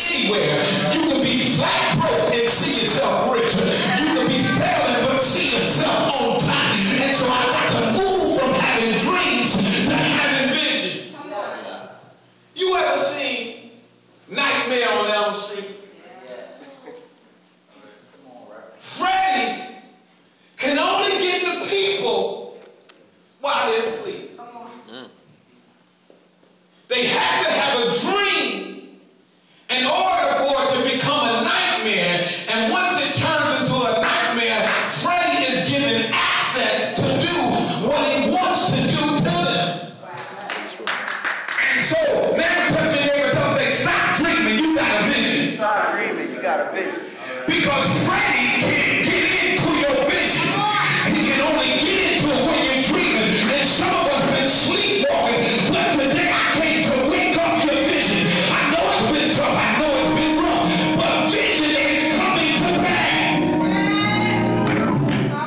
anywhere. You can be flat broke and see yourself rich. You can be failing but see yourself on top. And so I got to move from having dreams to having vision. You ever seen Nightmare on Elm Street? Freddy can only get the people while they're asleep. They have to have a dream in order for it to become a nightmare. And once it turns into a nightmare, Freddy is given access to do what he wants to do to them. And so, now touch your neighbor and tell them, say, stop dreaming, you got a vision. Stop dreaming, you got a vision. Because Freddy can't get into your vision. He can only get into it when you're dreaming. And some of us have been sleepwalking, but today I came to wake up your vision. I know it's been tough, I know it's been rough, but vision is coming to pass.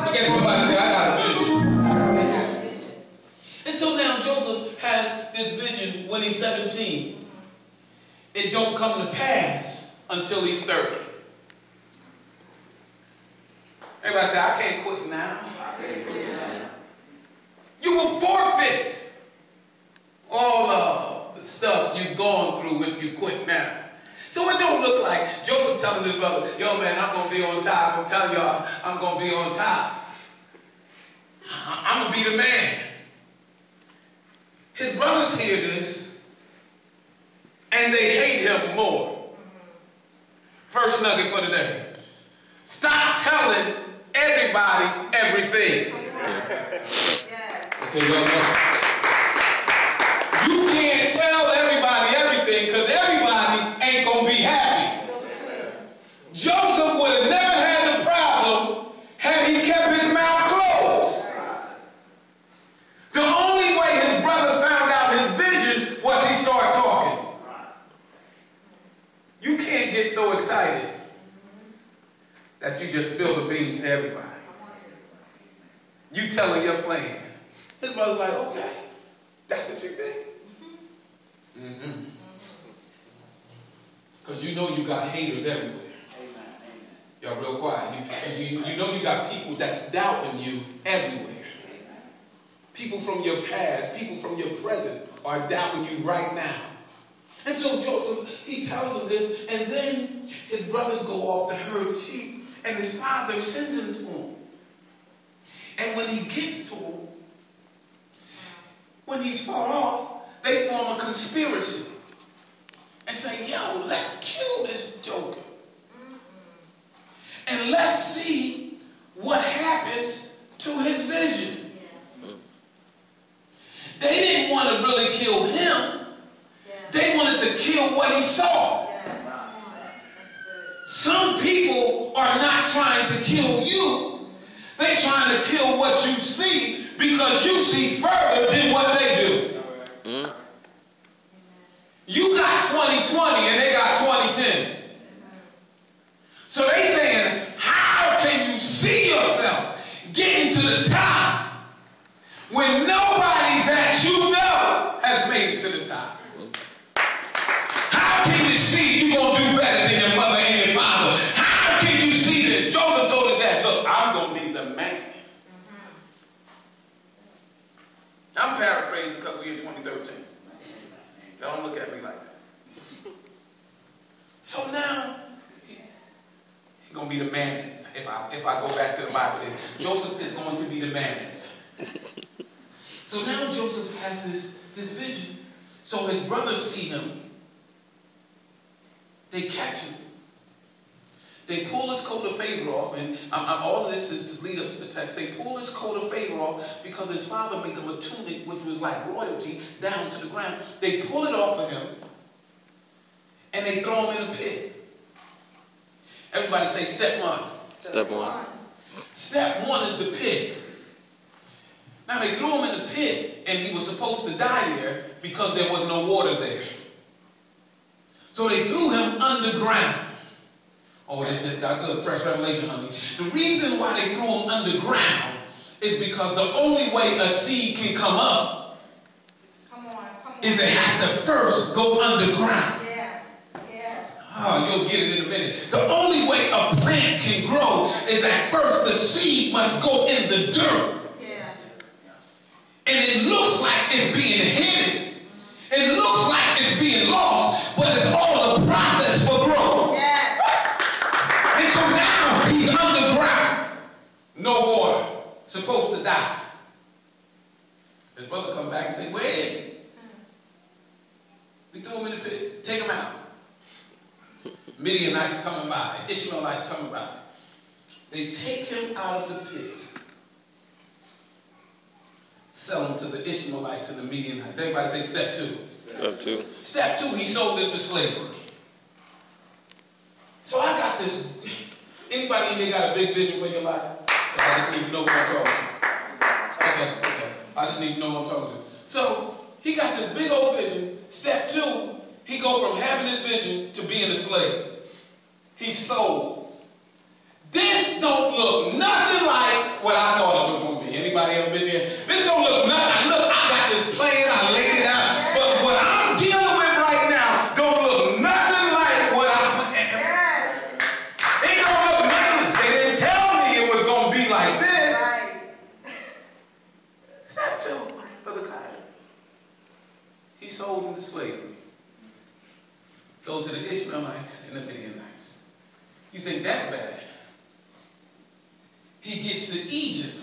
Look at somebody say, I got a vision. And so now Joseph has this vision when he's 17. It don't come to pass until he's 30. Everybody say, I can't quit now. You will forfeit all of the stuff you've gone through if you quit now. So it don't look like Joseph telling his brother, yo man, I'm going to be on top. I'm telling y'all, I'm going to be on top. I'm going to be the man. His brothers hear this and they hate him more. First nugget for the day. Stop telling everybody everything. Okay, you can't tell everybody everything because everybody ain't going to be happy. Joseph would have never had the problem had he kept his mouth closed. The only way his brothers found out his vision was he started talking. You can't get so excited that you just spill the beans to everybody. You telling your plan. His brother's like, okay, that's what you think? Because you know you got haters everywhere. Y'all real quiet. You know you got people that's doubting you everywhere. People from your past, people from your present are doubting you right now. And so Joseph, he tells them this, and then his brothers go off to herd sheep. And his father sends him to him. And when he gets to him, when he's far off, they form a conspiracy. And say, yo, let's kill this joker. And let's see what happens to his vision. They didn't want to really kill him. They wanted to kill what he saw. Some people are not trying to kill you. They're trying to kill what you see because you see further than what they do. You got 20/20 and they got 20/10. So they saying, how can you see yourself getting to the top when nobody that you know has made it to the top? How can you see you're going to do better than your mother and your father? How can you see this? Joseph told his dad, look, I'm going to be the man. I'm paraphrasing because we're in 2013. Y'all don't look at me like that. So now, he's going to be the man. If I go back to the Bible, Joseph is going to be the man. So now Joseph has this vision. So his brothers see him. They catch him. They pull his coat of favor off, and all of this is to lead up to the text. They pull his coat of favor off because his father made him a tunic, which was like royalty, down to the ground. They pull it off of him, and they throw him in a pit. Everybody say step one. Step one. Step one is the pit. Now they threw him in the pit, and he was supposed to die there because there was no water there. So they threw him underground. Oh, this just got good. Fresh revelation, honey. The reason why they threw him underground is because the only way a seed can come up is it has to first go underground. You'll get it in a minute. The only way a plant can grow is at first the seed must go in the dirt. Yeah. And it looks like it's being hidden. It looks like it's being lost, but it's all a process for growth. Yeah. And so now he's underground. No water. Supposed to die. His brother come back and say, where is he? We threw him in the pit. Take him out. Midianites coming by. Ishmaelites coming by. They take him out of the pit. Sell him to the Ishmaelites and the Midianites. Everybody say step 2. Step 2. Step 2, he sold into slavery. So I got this. Anybody in here got a big vision for your life? So I just need to know what I'm talking to. Okay. I just need to know what I'm talking to. So he got this big old vision. Step 2, he go from having this vision to being a slave. He's sold. This don't look nothing like what I thought it was going to be. Anybody ever been there? This don't look nothing. Look, I got this plan. I laid it out. But what I'm dealing with right now don't look nothing like what I planned. It don't look nothing. They didn't tell me it was going to be like this. Step 2 for the guy. He sold into slavery. Sold to the Ishmaelites and the Midianites. You think that's bad? He gets to Egypt.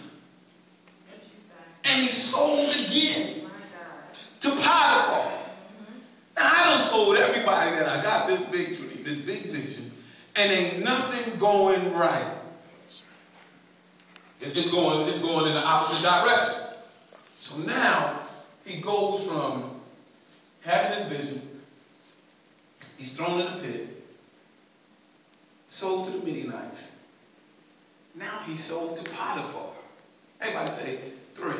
And he's sold again to Potiphar. Now I done told everybody that I got this big dream, this big vision, and ain't nothing going right. It's going in the opposite direction. So now he goes from having this vision, he's thrown in the pit, sold to the Midianites. Now he's sold to Potiphar. Everybody say 3.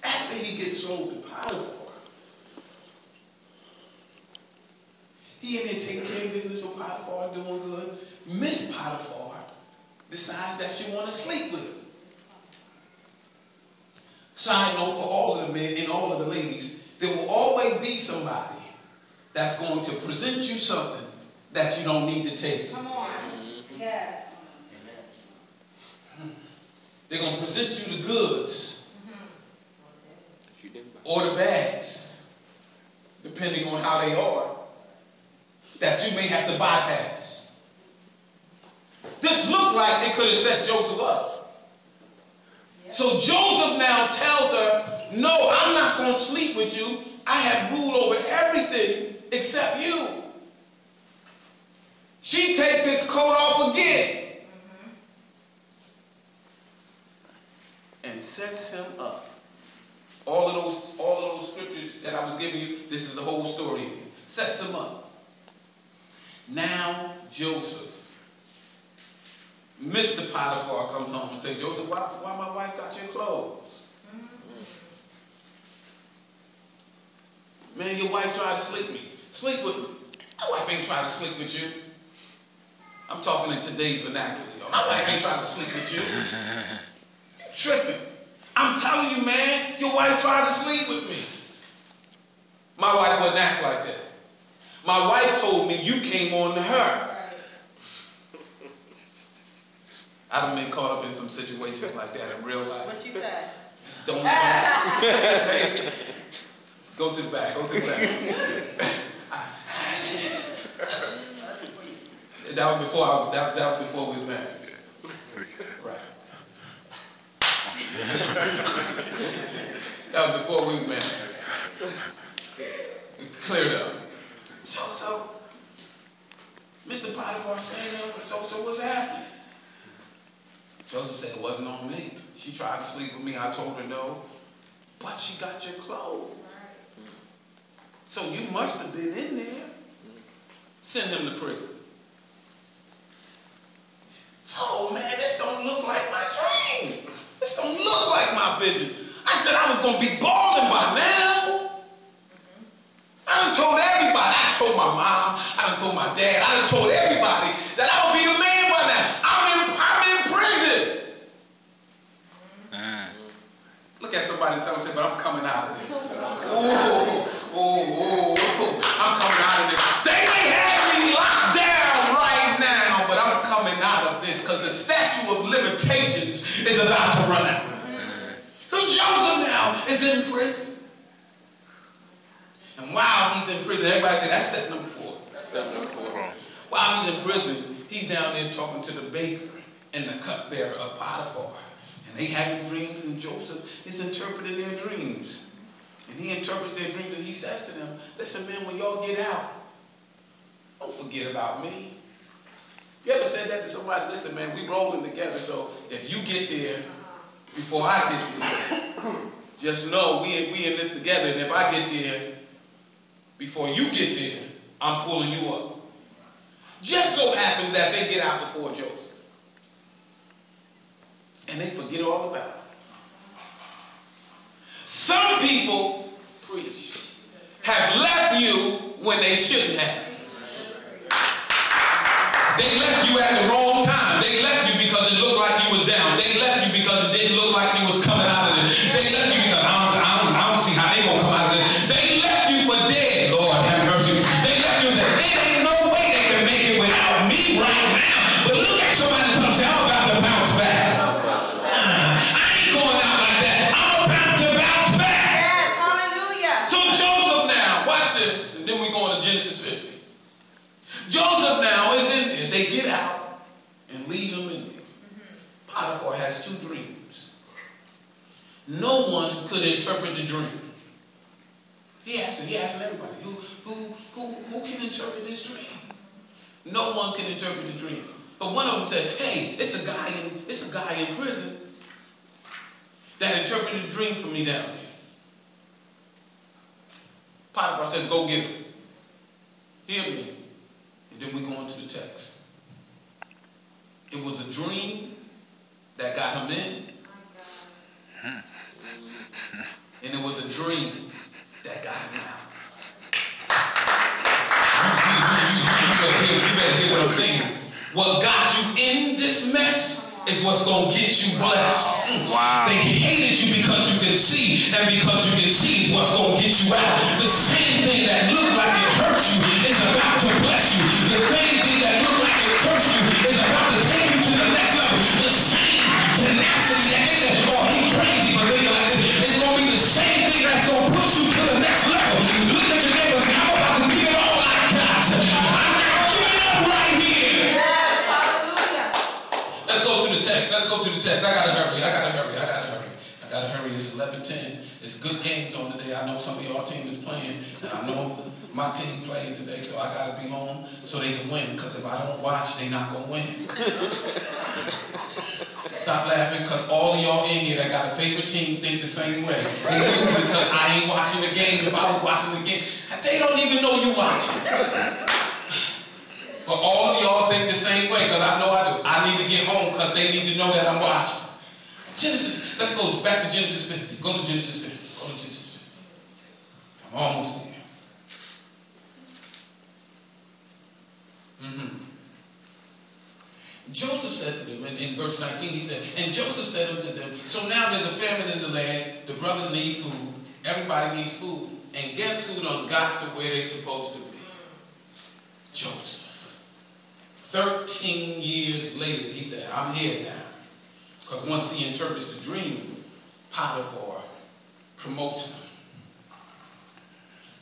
After he gets sold to Potiphar, he in there taking care of business for Potiphar, doing good. Miss Potiphar decides that she want to sleep with him. Side note for all of the men and all of the ladies, there will always be somebody that's going to present you something that you don't need to take. Come on. Yes. They're going to present you the goods or the bads, depending on how they are, that you may have to bypass. This looked like they could have set Joseph up. So Joseph now tells her, no, I'm not going to sleep with you. I have rule over everything except you. She takes his coat off again and sets him up. All of those scriptures that I was giving you, this is the whole story. Sets him up. Now Joseph, Mr. Potiphar comes home and says, Joseph, why my wife got your clothes? Man, your wife tried to sleep with me. My wife ain't trying to sleep with you. I'm talking in today's vernacular, y'all. My wife ain't trying to sleep with you. You're tripping. I'm telling you, man, your wife tried to sleep with me. My wife wouldn't act like that. My wife told me you came on to her. I've been caught up in some situations like that in real life. What you said? Don't. Go to the back. Go to the back. That was before that was before we was married. Right. That was before we was married. Cleared up. So, Mr. Potiphar saying, so what's happening? Joseph said, it wasn't on me. She tried to sleep with me. I told her no. But she got your clothes. So you must have been in there. Send him to prison. Oh man, this don't look like my dream. This don't look like my vision. I said I was going to be balling by now. I done told everybody. I told my mom. I done told my dad. I done told everybody that I'll be a man by now. I'm in prison. Look at somebody and tell them, say, but I'm coming out of this. I'm coming out of is about to run out. So Joseph now is in prison. And while he's in prison, everybody say that's step number 4. That's step number 4. While he's in prison, he's down there talking to the baker and the cupbearer of Potiphar. And they having dreams, and Joseph is interpreting their dreams. And he interprets their dreams, and he says to them, listen, man, when y'all get out, don't forget about me. You ever said that to somebody? Listen, man, we rolling together, so if you get there before I get there, just know we in this together, and if I get there before you get there, I'm pulling you up. Just so happens that they get out before Joseph. And they forget all about it. Some people, preach, have left you when they shouldn't have. They left you at the wrong time. They left you because it looked like you was down. They left you because it didn't look like you was coming out of it. They left you because I don't see how they gonna come out of it. They left you for dead. Lord have mercy. They left you and said, there ain't no way they can make it without me right now. But look at somebody and say, I'm about to bounce back. I ain't going out like that. I'm about to bounce back. Yes, hallelujah. So Joseph now, watch this, and then we go into Genesis 50. Joseph now is in there. They get out and leave him in there. Potiphar has 2 dreams. No one could interpret the dream. He asking everybody, who can interpret this dream? No one can interpret the dream. But one of them said, hey, it's a guy in prison that interpreted the dream for me down here. Potiphar said, go get him. Hear me. And then we go into the text. It was a dream that got him in. And it was a dream that got him out. You better hear what I'm saying. What got you in this mess is what's going to get you blessed. Wow. They hated you because you can see, and because you can see is what's going to get you out. The same thing that looked like it hurt you is about to bless you. The same thing that looked like it cursed you is about to take you to the next level. The same tenacity that they said, oh, he's crazy for thinking like this. It's going to be the same thing that's going to push you to the next level. Look at your neighbor and say, I'm about to give it all I got. I'm not giving up right here. Yes, hallelujah. Let's go to the text. Let's go to the text. I gotta hurry. It's 11:10. It's good games on today. I know some of y'all team is playing, and I know my team playing today, so I gotta be home so they can win. Because if I don't watch, they not gonna win. Stop laughing, because all of y'all in here that got a favorite team think the same way. They lose because I ain't watching the game. If I was watching the game, they don't even know you watching. But all of y'all think the same way, because I know I do. I need to get home because they need to know that I'm watching. Genesis, let's go back to Genesis 50. Go to Genesis 50. Go to Genesis 50. I'm almost there. Joseph said to them, in verse 19, he said, and Joseph said unto them, so now there's a famine in the land, the brothers need food, everybody needs food, and guess who done got to where they supposed to be? Joseph. 13 years later, he said, I'm here now. Because once he interprets the dream, Potiphar promotes him.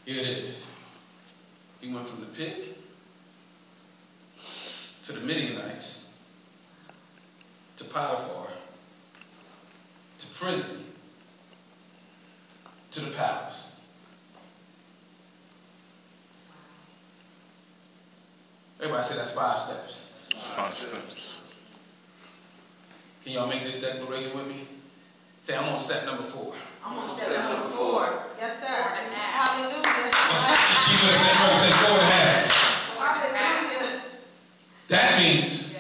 Here it is. He went from the pit to the Midianites, to Potiphar, to prison, to the palace. Everybody say that's 5 steps. 5 steps. Can y'all make this declaration with me? Say, I'm on step number 4. I'm on step number 4. Yes, sir. Hallelujah. She's going to say 4.5. Hallelujah. That means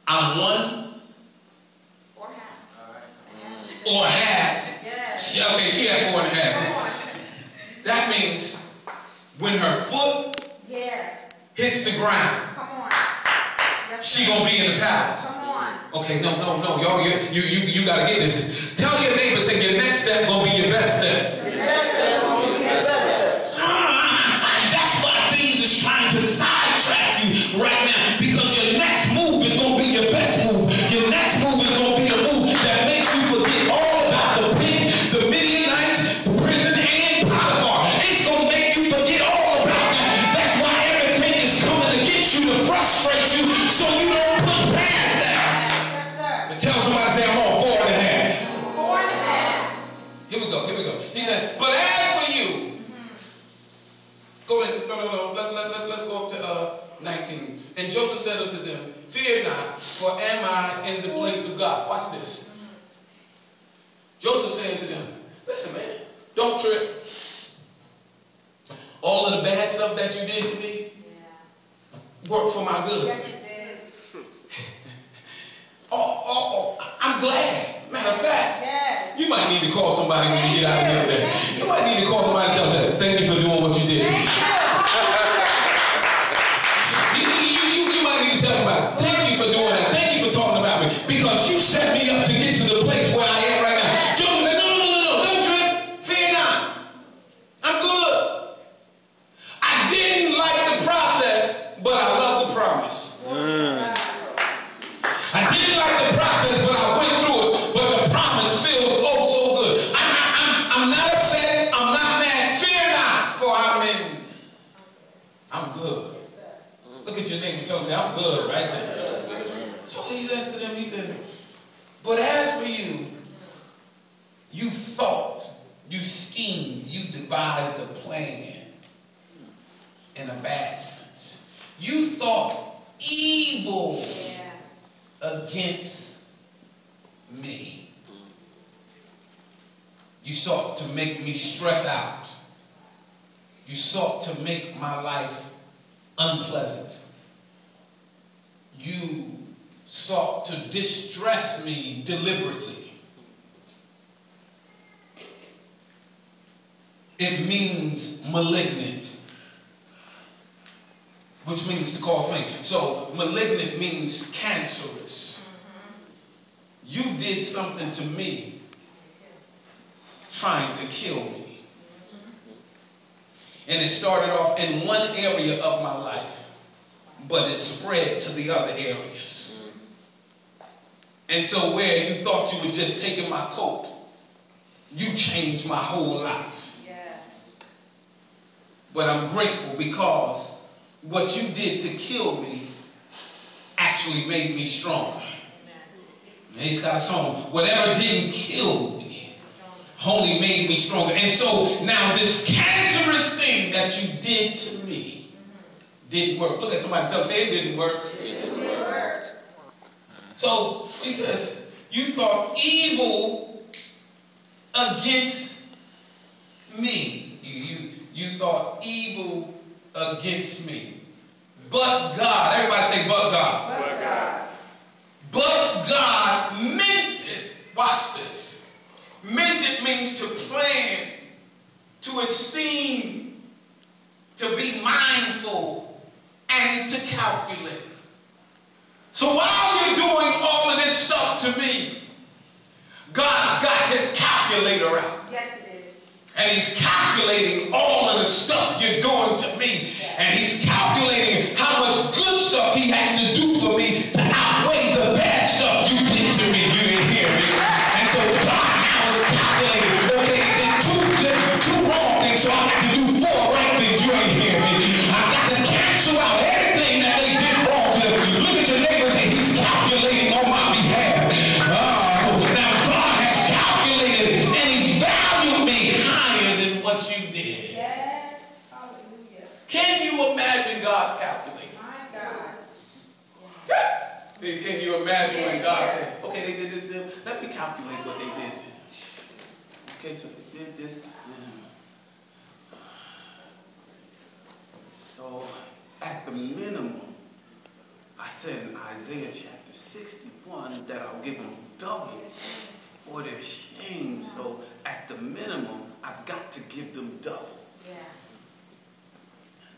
I'm 1 or half. Or half. Yes. She had 4.5. That means when her foot hits the ground, Come on. Yes, she going to be in the palace. Come on. Okay, no. Y'all, you got to get this. Tell your neighbor, say your next step going to be your best step. Your next step going to be your best step. That's why things is trying to sidetrack you right now. Because your next move is going to be your best move. Your next move is going to be the move that said, but as for you, go ahead, no. Let's go up to 19. And Joseph said unto them, fear not, for am I in the place of God? Watch this. Joseph saying to them, listen, man, don't trip. All of the bad stuff that you did to me worked for my good. Yes, it did. I'm glad. Matter of fact, Yes. you might need to call somebody when you get out of here today. You might need to call somebody and tell them, thank you for doing what you did. You might need to tell somebody, thank you for doing that. Thank you for talking about me. Because you set me up to get to the place where I am right now. Joseph said, no, don't trip. Fear not. I'm good. I didn't like the process, but I love the promise. I didn't like the process, but I went through it. But the promise feels oh so good. I'm not upset. I'm not mad. Fear not, for I'm good. Look at your neighbor and tell him, say, I'm good right now. So he says to them, he said, but as for you, you thought, you schemed, you devised a plan in a bad sense. You thought evil against me. You sought to make me stress out. You sought to make my life unpleasant. You sought to distress me deliberately. It means malignant, which means to cause pain. So malignant means cancerous. You did something to me trying to kill me. And it started off in one area of my life, but it spread to the other areas. And so where you thought you were just taking my coat, you changed my whole life. Yes. But I'm grateful because what you did to kill me actually made me stronger. And he's got a song, whatever didn't kill me only made me stronger. And so now this cancerous thing that you did to me didn't work. Look at somebody and tell them, say it didn't work. It didn't work. So he says, you thought evil against me. You thought evil against me. But God, everybody say but God. But God. But God meant it. Watch this. Meant it means to plan, to esteem, to be mindful, and to calculate. So while you're doing all of this stuff to me, God's got his calculator out. Yes, it is. And he's calculating all of the stuff you're doing to me. And he's calculating how much good stuff he has to do for me to outweigh the bad stuff you did to me. You didn't hear me. And so God now is calculating, okay, they did two wrong things, so I got to do 4 right things. You ain't hear me. I got to cancel out everything that they did wrong to them. Look at your neighbor and say, he's calculating on my behalf. So now God has calculated and he's valued me higher than what you did. Yes. Hallelujah. Can you imagine God's calculating? My God. Yeah. Can you imagine when God said, okay, they did this to them. Let me calculate what they did to them. Okay, so they did this to them. So at the minimum, I said in Isaiah chapter 61 that I'll give them double for their shame. So at the minimum, I've got to give them double. Yeah.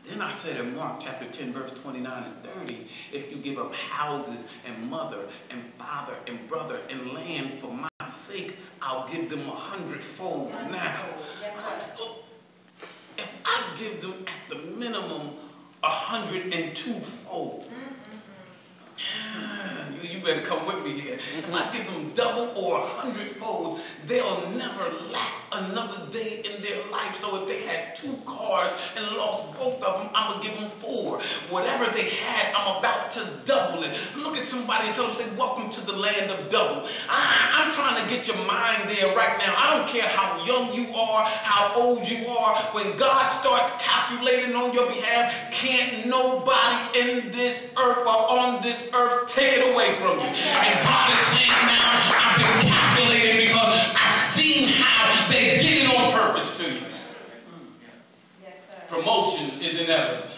Then I said in Mark chapter 10, verse 29 and 30, if you give up houses and mother and father and brother and land for my sake, I'll give them 100-fold now. So if I give them at the minimum 102-fold, you better come with me here. If I give them double or 100-fold, they'll never lack another day in their life. So if they had 2 cars and lost both of them, I'm going to give them 4. Whatever they had, I'm about to double it. Look at somebody and tell them, say, welcome to the land of double. I'm trying to get your mind there right now. I don't care how young you are, how old you are. When God starts calculating on your behalf, can't nobody in this earth or on this earth take it away from you. And God is saying now, I've been calculating because I've seen how they did it on purpose to you. Yes, sir. Promotion is inevitable.